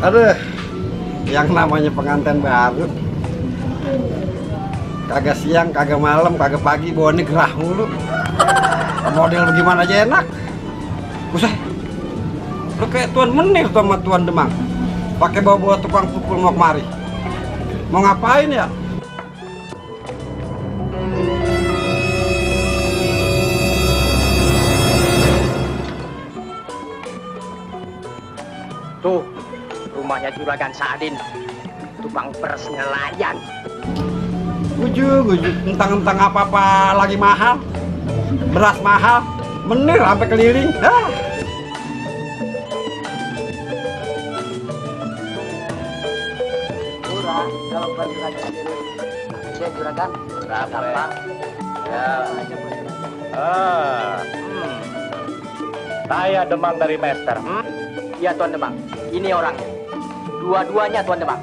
Aduh, yang namanya pengantin baru kagak siang, kagak malam, kagak pagi, bawaannya gerah mulu. Model lu gimana aja enak. Buset, lu kayak Tuan Menir tuh sama Tuan Demang. Pakai bawa-bawa tukang pukul mau kemari. Mau ngapain ya? Tuh, rumahnya Juragan Saadin, tukang peres nelayan. Ujuk, entang-entang apa-apa lagi mahal. Beras mahal, Menir sampai keliling. Murah, kalau Juragan sendiri. Saya Juragan, berapa? Ya. Saya Demang dari Master. Iya Tuan Demang, ini orangnya. Dua-duanya Tuan Demang.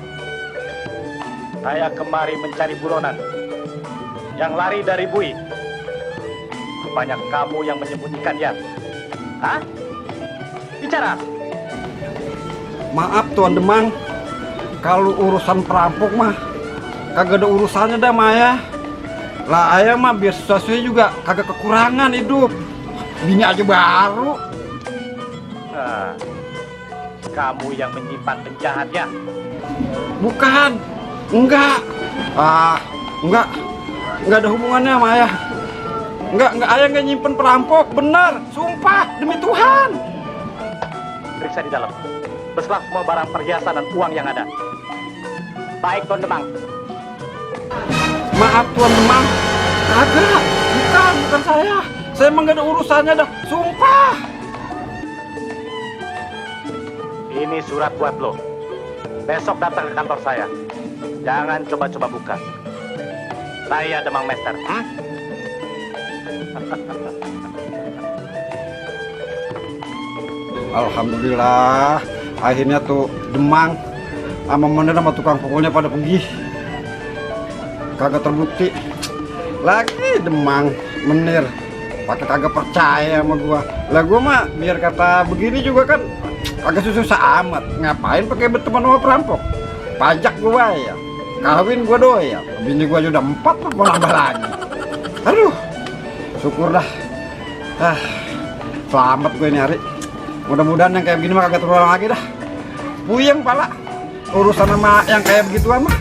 Saya kemari mencari buronan yang lari dari Bui. Banyak kamu yang menyembunyikannya. Hah? Bicara. Maaf Tuan Demang, kalau urusan perampok mah kagak ada urusannya dah Maya. Lah ayah mah biar susah juga kagak kekurangan hidup. Bini aja baru. Kamu yang menyimpan penjahatnya. Bukan, enggak. Enggak ada hubungannya sama ayah. Enggak, ayah enggak nyimpen perampok, benar, sumpah, demi Tuhan. Periksa di dalam. Beserta semua barang perhiasan dan uang yang ada. Baik Tuan Demang. Maaf Tuan Demang, kagak, bukan saya. Saya emang enggak ada urusannya dah, sumpah. Ini surat buat lo. Besok datang ke kantor saya. Jangan coba-coba buka. Saya Demang Master. Alhamdulillah, akhirnya tuh Demang sama Menir sama tukang pukulnya pada pergi. Kagak terbukti. Lagi Demang, Menir pakai kagak percaya sama gua. Lah gua mah biar kata begini juga kan kagak susah amat. Ngapain pakai berteman sama perampok? Pajak gua ya, kawin gua doya. Bini gua aja udah 4, mau nambah lagi. Aduh, syukur dah. Selamat gue ini hari. Mudah-mudahan yang kayak begini mah kagak terulang lagi dah. Puyeng pala urusan sama yang kayak begituan mah.